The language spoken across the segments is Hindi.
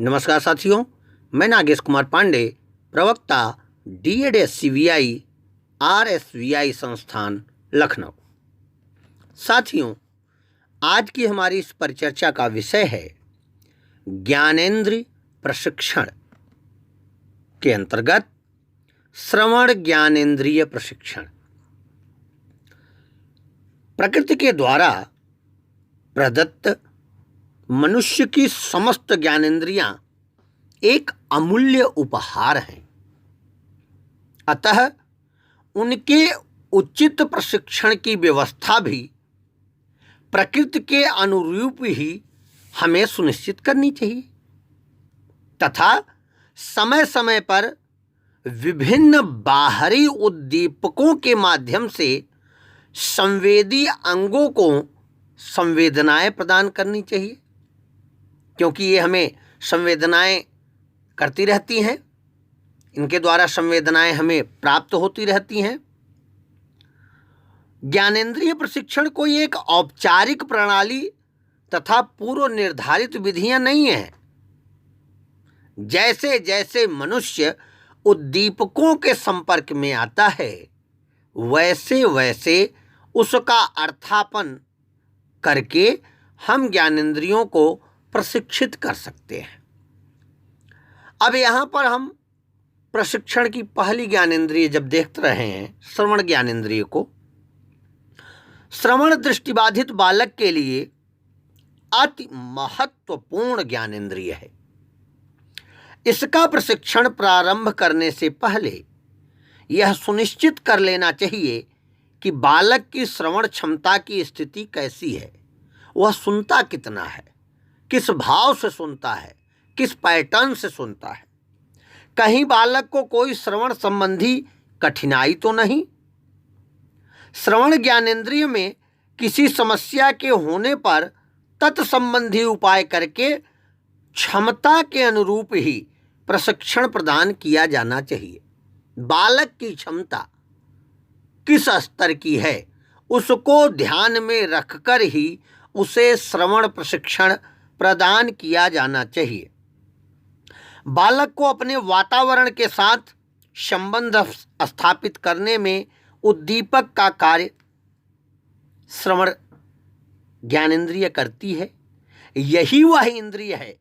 नमस्कार साथियों, मैं नागेश कुमार पांडे, प्रवक्ता DED-SCVI RSVI संस्थान लखनऊ। साथियों, आज की हमारी इस परिचर्चा का विषय है ज्ञानेंद्रिय प्रशिक्षण के अंतर्गत श्रवण ज्ञानेंद्रिय प्रशिक्षण। प्रकृति के द्वारा प्रदत्त मनुष्य की समस्त ज्ञानेंद्रियां एक अमूल्य उपहार हैं, अतः उनके उचित प्रशिक्षण की व्यवस्था भी प्रकृति के अनुरूप ही हमें सुनिश्चित करनी चाहिए तथा समय समय पर विभिन्न बाहरी उद्दीपकों के माध्यम से संवेदी अंगों को संवेदनाएं प्रदान करनी चाहिए, क्योंकि ये हमें संवेदनाएं करती रहती हैं, इनके द्वारा संवेदनाएं हमें प्राप्त होती रहती हैं। ज्ञानेंद्रिय प्रशिक्षण कोई एक औपचारिक प्रणाली तथा पूर्व निर्धारित विधियां नहीं हैं। जैसे जैसे मनुष्य उद्दीपकों के संपर्क में आता है, वैसे वैसे उसका अर्थापन करके हम ज्ञानेंद्रियों को प्रशिक्षित कर सकते हैं। अब यहाँ पर हम प्रशिक्षण की पहली ज्ञानेंद्रिय जब देख रहे हैं, श्रवण ज्ञानेंद्रिय को, श्रवण दृष्टिबाधित बालक के लिए अति महत्वपूर्ण ज्ञानेंद्रिय है। इसका प्रशिक्षण प्रारंभ करने से पहले यह सुनिश्चित कर लेना चाहिए कि बालक की श्रवण क्षमता की स्थिति कैसी है, वह सुनता कितना है, किस भाव से सुनता है, किस पैटर्न से सुनता है, कहीं बालक को कोई श्रवण संबंधी कठिनाई तो नहीं। श्रवण ज्ञानेंद्रिय में किसी समस्या के होने पर तत्संबंधी उपाय करके क्षमता के अनुरूप ही प्रशिक्षण प्रदान किया जाना चाहिए। बालक की क्षमता किस स्तर की है, उसको ध्यान में रखकर ही उसे श्रवण प्रशिक्षण प्रदान किया जाना चाहिए। बालक को अपने वातावरण के साथ संबंध स्थापित करने में उद्दीपक का कार्य श्रवण ज्ञानेंद्रिय करती है। यही वह इंद्रिय है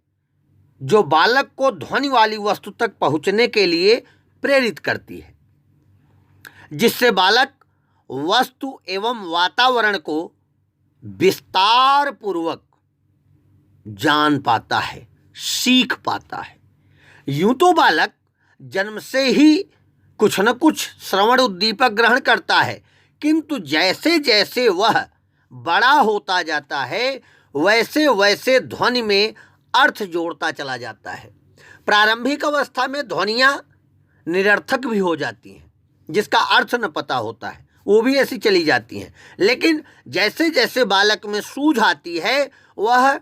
जो बालक को ध्वनि वाली वस्तु तक पहुंचने के लिए प्रेरित करती है, जिससे बालक वस्तु एवं वातावरण को विस्तार पूर्वक जान पाता है, सीख पाता है। यूं तो बालक जन्म से ही कुछ न कुछ श्रवण उद्दीपक ग्रहण करता है, किंतु जैसे जैसे वह बड़ा होता जाता है, वैसे वैसे ध्वनि में अर्थ जोड़ता चला जाता है। प्रारंभिक अवस्था में ध्वनियाँ निरर्थक भी हो जाती हैं, जिसका अर्थ न पता होता है, वो भी ऐसी चली जाती हैं। लेकिन जैसे जैसे बालक में सूझ आती है, वह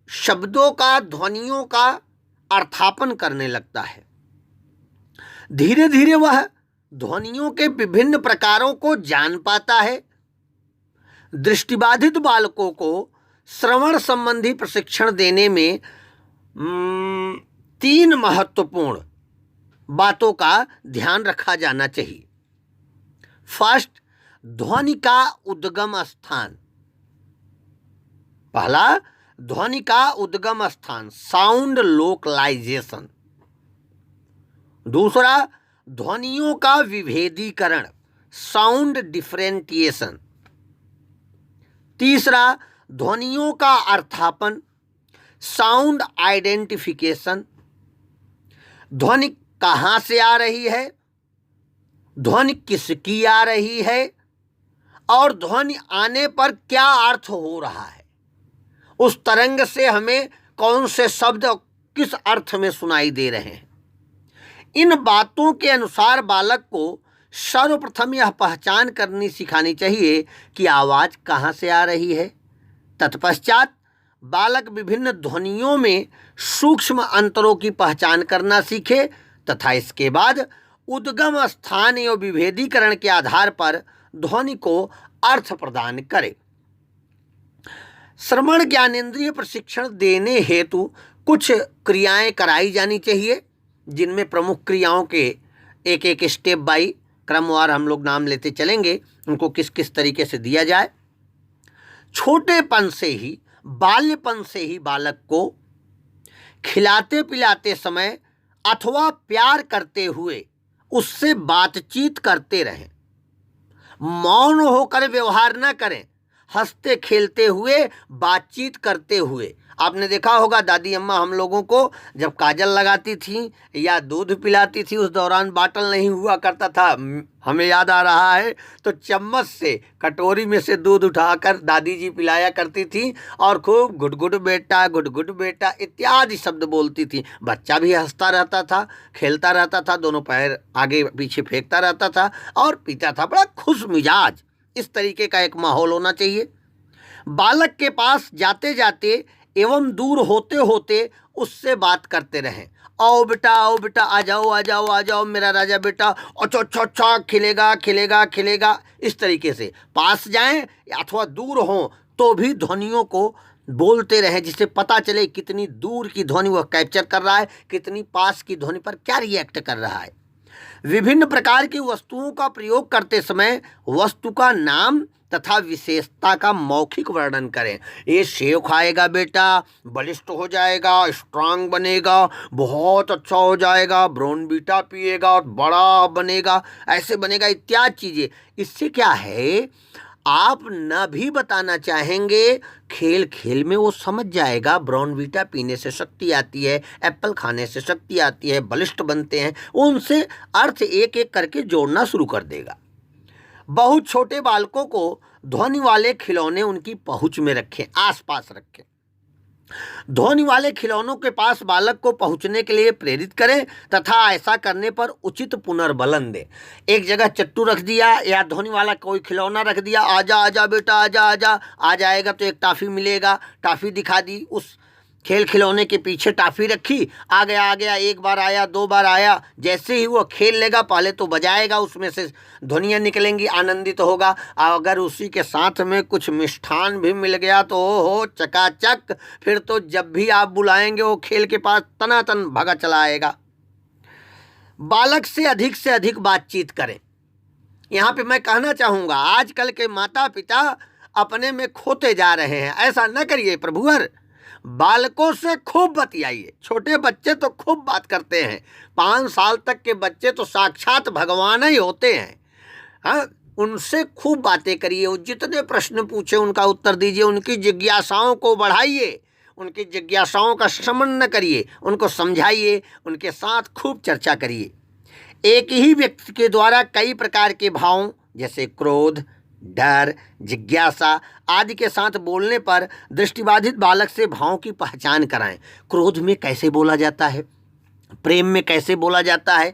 शब्दों का, ध्वनियों का अर्थापन करने लगता है। धीरे धीरे वह ध्वनियों के विभिन्न प्रकारों को जान पाता है। दृष्टिबाधित बालकों को श्रवण संबंधी प्रशिक्षण देने में 3 महत्वपूर्ण बातों का ध्यान रखा जाना चाहिए। फर्स्ट, ध्वनि का उद्गम स्थान। पहला, ध्वनि का उद्गम स्थान, साउंड लोकलाइजेशन। दूसरा, ध्वनियों का विभेदीकरण, साउंड डिफरेंटिएशन। तीसरा, ध्वनियों का अर्थापन, साउंड आइडेंटिफिकेशन। ध्वनि कहाँ से आ रही है, ध्वनि किसकी आ रही है, और ध्वनि आने पर क्या अर्थ हो रहा है, उस तरंग से हमें कौन से शब्द किस अर्थ में सुनाई दे रहे हैं। इन बातों के अनुसार बालक को सर्वप्रथम यह पहचान करनी सिखानी चाहिए कि आवाज़ कहाँ से आ रही है। तत्पश्चात बालक विभिन्न ध्वनियों में सूक्ष्म अंतरों की पहचान करना सीखे तथा इसके बाद उद्गम स्थान एवं विभेदीकरण के आधार पर ध्वनि को अर्थ प्रदान करे। श्रवण ज्ञानेंद्रिय प्रशिक्षण देने हेतु कुछ क्रियाएं कराई जानी चाहिए, जिनमें प्रमुख क्रियाओं के एक एक स्टेप बाई क्रमवार हम लोग नाम लेते चलेंगे, उनको किस किस तरीके से दिया जाए। छोटेपन से ही, बाल्यपन से ही बालक को खिलाते पिलाते समय अथवा प्यार करते हुए उससे बातचीत करते रहें। मौन होकर व्यवहार न करें, हंसते खेलते हुए, बातचीत करते हुए। आपने देखा होगा दादी अम्मा हम लोगों को जब काजल लगाती थी या दूध पिलाती थी, उस दौरान बाटल नहीं हुआ करता था, हमें याद आ रहा है, तो चम्मच से कटोरी में से दूध उठाकर दादी जी पिलाया करती थी और खूब गुड गुड बेटा इत्यादि शब्द बोलती थी। बच्चा भी हंसता रहता था, खेलता रहता था, दोनों पैर आगे पीछे फेंकता रहता था और पीता था, बड़ा खुश मिजाज। इस तरीके का एक माहौल होना चाहिए। बालक के पास जाते जाते एवं दूर होते होते उससे बात करते रहें। आओ बेटा आ जाओ मेरा राजा बेटा, अच्छा खिलेगा। इस तरीके से पास जाएं अथवा दूर हों तो भी ध्वनियों को बोलते रहें, जिससे पता चले कितनी दूर की ध्वनि वह कैप्चर कर रहा है, कितनी पास की ध्वनि पर क्या रिएक्ट कर रहा है। विभिन्न प्रकार की वस्तुओं का प्रयोग करते समय वस्तु का नाम तथा विशेषता का मौखिक वर्णन करें। ये सेव खाएगा बेटा, बलिष्ठ हो जाएगा, स्ट्रांग बनेगा, बहुत अच्छा हो जाएगा, ब्रोनबीटा पिएगा, बड़ा बनेगा, ऐसे बनेगा इत्यादि चीज़ें। इससे क्या है, आप न भी बताना चाहेंगे, खेल खेल में वो समझ जाएगा ब्रोनबीटा पीने से शक्ति आती है, एप्पल खाने से शक्ति आती है, बलिष्ठ बनते हैं। उनसे अर्थ एक एक करके जोड़ना शुरू कर देगा। बहुत छोटे बालकों को ध्वनि वाले खिलौने उनकी पहुंच में रखें, आसपास रखें। ध्वनि वाले खिलौनों के पास बालक को पहुंचने के लिए प्रेरित करें तथा ऐसा करने पर उचित पुनर्बलन दें। एक जगह चट्टू रख दिया या ध्वनि वाला कोई खिलौना रख दिया, आजा बेटा आजा, आ जाएगा तो एक टॉफ़ी मिलेगा, टॉफ़ी दिखा दी, उस खेल खिलौने के पीछे टॉफ़ी रखी, आ गया, एक बार आया, दो बार आया, जैसे ही वो खेल लेगा पहले तो बजाएगा, उसमें से ध्वनियाँ निकलेंगी, आनंदित तो होगा। अगर उसी के साथ में कुछ मिष्ठान भी मिल गया तो हो चकाचक, फिर तो जब भी आप बुलाएंगे वो खेल के पास तनातन भागा चला आएगा। बालक से अधिक बातचीत करें। यहाँ पे मैं कहना चाहूँगा, आजकल के माता पिता अपने में खोते जा रहे हैं। ऐसा न करिए प्रभुवर, बालकों से खूब बतियाइए। छोटे बच्चे तो खूब बात करते हैं, 5 साल तक के बच्चे तो साक्षात भगवान ही होते हैं। हाँ, उनसे खूब बातें करिए, वो जितने प्रश्न पूछे उनका उत्तर दीजिए, उनकी जिज्ञासाओं को बढ़ाइए, उनकी जिज्ञासाओं का शमन न करिए, उनको समझाइए, उनके साथ खूब चर्चा करिए। एक ही व्यक्ति के द्वारा कई प्रकार के भावों जैसे क्रोध, डर, जिज्ञासा आदि के साथ बोलने पर दृष्टिबाधित बालक से भावों की पहचान कराएं। क्रोध में कैसे बोला जाता है, प्रेम में कैसे बोला जाता है,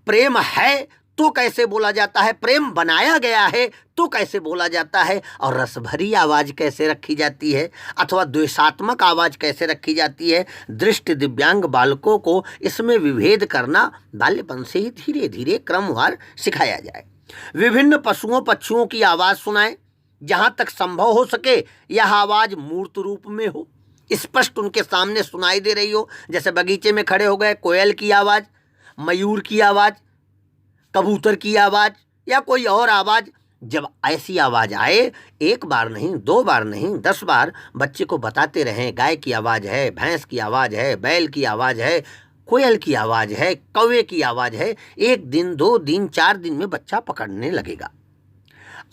प्रेम है तो कैसे बोला जाता है, प्रेम बनाया गया है तो कैसे बोला जाता है, और रसभरी आवाज़ कैसे रखी जाती है अथवा द्वेषात्मक आवाज़ कैसे रखी जाती है। दृष्टि दिव्यांग बालकों को इसमें विभेद करना बाल्यपन से ही धीरे धीरे क्रमवार सिखाया जाए। विभिन्न पशुओं पक्षियों की आवाज़ सुनाएं, जहाँ तक संभव हो सके यह आवाज़ मूर्त रूप में हो, स्पष्ट उनके सामने सुनाई दे रही हो। जैसे बगीचे में खड़े हो गए, कोयल की आवाज़, मयूर की आवाज़, कबूतर की आवाज़ या कोई और आवाज़, जब ऐसी आवाज़ आए, एक बार नहीं, 2 बार नहीं, 10 बार बच्चे को बताते रहें। गाय की आवाज़ है, भैंस की आवाज़ है, बैल की आवाज़ है, कोयल की आवाज़ है, कौवे की आवाज़ है। 1 दिन, 2 दिन, 4 दिन में बच्चा पकड़ने लगेगा।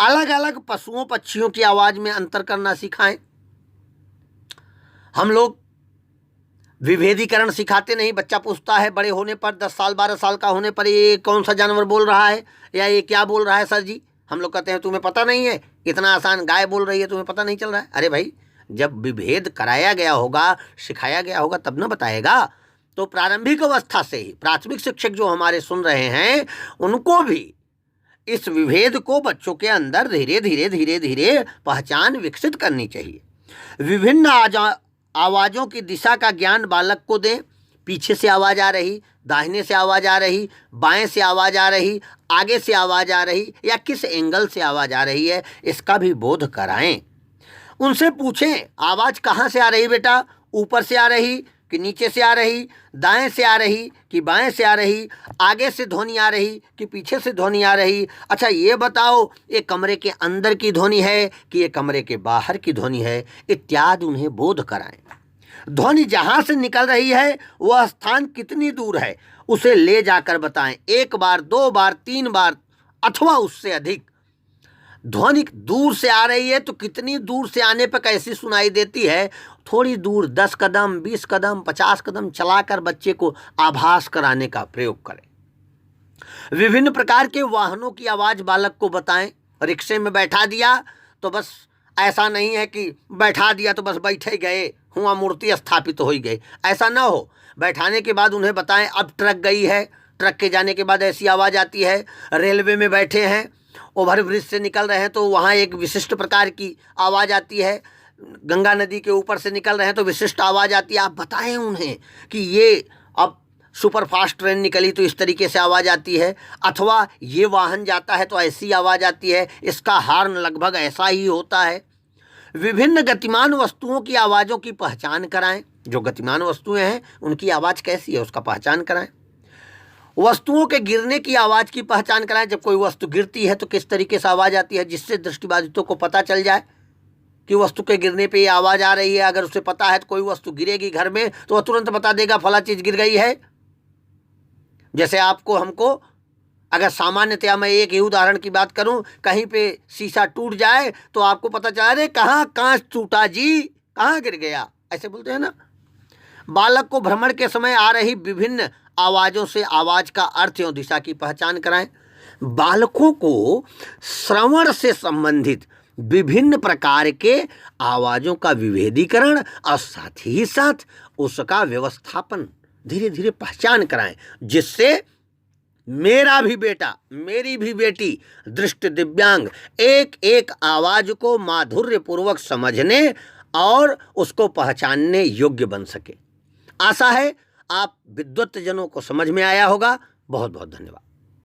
अलग अलग पशुओं पक्षियों की आवाज़ में अंतर करना सिखाएं। हम लोग विभेदीकरण सिखाते नहीं। बच्चा पूछता है बड़े होने पर, 10 साल 12 साल का होने पर, ये कौन सा जानवर बोल रहा है या ये क्या बोल रहा है सर जी? हम लोग कहते हैं तुम्हें पता नहीं है, इतना आसान गाय बोल रही है, तुम्हें पता नहीं चल रहा है। अरे भाई, जब विभेद कराया गया होगा, सिखाया गया होगा, तब न बताएगा। तो प्रारंभिक अवस्था से ही प्राथमिक शिक्षक जो हमारे सुन रहे हैं, उनको भी इस विभेद को बच्चों के अंदर धीरे धीरे पहचान विकसित करनी चाहिए। विभिन्न आवाज़ों की दिशा का ज्ञान बालक को दें। पीछे से आवाज़ आ रही, दाहिने से आवाज़ आ रही, बाएं से आवाज़ आ रही, आगे से आवाज़ आ रही या किस एंगल से आवाज़ आ रही है, इसका भी बोध कराएं। उनसे पूछें, आवाज़ कहाँ से आ रही बेटा? ऊपर से आ रही, कि नीचे से आ रही, दाएं से आ रही कि बाएं से आ रही, आगे से ध्वनि आ रही कि पीछे से ध्वनि आ रही, अच्छा ये बताओ ये कमरे के अंदर की ध्वनि है कि ये कमरे के बाहर की ध्वनि है, इत्यादि उन्हें बोध कराएं। ध्वनि जहाँ से निकल रही है वह स्थान कितनी दूर है उसे ले जाकर बताएं, 1 बार 2 बार 3 बार अथवा उससे अधिक। ध्वनि दूर से आ रही है तो कितनी दूर से आने पर कैसी सुनाई देती है, थोड़ी दूर 10 कदम 20 कदम 50 कदम चलाकर बच्चे को आभास कराने का प्रयोग करें। विभिन्न प्रकार के वाहनों की आवाज़ बालक को बताएं। रिक्शे में बैठा दिया तो बस ऐसा नहीं है कि बैठा दिया तो बस बैठे गए, हुआ मूर्ति स्थापित हो ही गई, ऐसा ना हो। बैठाने के बाद उन्हें बताएं अब ट्रक गई है, ट्रक के जाने के बाद ऐसी आवाज़ आती है। रेलवे में बैठे हैं, ओवरब्रिज से निकल रहे हैं तो वहाँ एक विशिष्ट प्रकार की आवाज़ आती है। गंगा नदी के ऊपर से निकल रहे हैं तो विशिष्ट आवाज़ आती है। आप बताएं उन्हें कि ये अब सुपर फास्ट ट्रेन निकली तो इस तरीके से आवाज़ आती है, अथवा ये वाहन जाता है तो ऐसी आवाज़ आती है, इसका हॉर्न लगभग ऐसा ही होता है। विभिन्न गतिमान वस्तुओं की आवाज़ों की पहचान कराएं। जो गतिमान वस्तुएं हैं उनकी आवाज़ कैसी है उसका पहचान कराएं। वस्तुओं के गिरने की आवाज़ की पहचान कराएं। जब कोई वस्तु गिरती है तो किस तरीके से आवाज़ आती है, जिससे दृष्टिबाधितों को पता चल जाए कि वस्तु के गिरने पे ये आवाज़ आ रही है। अगर उसे पता है तो कोई वस्तु गिरेगी घर में तो वह तुरंत बता देगा फला चीज़ गिर गई है। जैसे आपको हमको अगर सामान्यतया मैं एक ही उदाहरण की बात करूं, कहीं पे शीशा टूट जाए तो आपको पता चला अरे कहाँ कांच टूटा जी, कहाँ गिर गया, ऐसे बोलते हैं ना। बालक को भ्रमण के समय आ रही विभिन्न आवाज़ों से आवाज़ का अर्थ एवं दिशा की पहचान कराएं। बालकों को श्रवण से संबंधित विभिन्न प्रकार के आवाज़ों का विभेदीकरण और साथ ही साथ उसका व्यवस्थापन धीरे धीरे पहचान कराएं, जिससे मेरा भी बेटा मेरी भी बेटी दृष्टि दिव्यांग एक एक आवाज़ को माधुर्यपूर्वक समझने और उसको पहचानने योग्य बन सके। आशा है आप विद्वत जनों को समझ में आया होगा। बहुत बहुत धन्यवाद।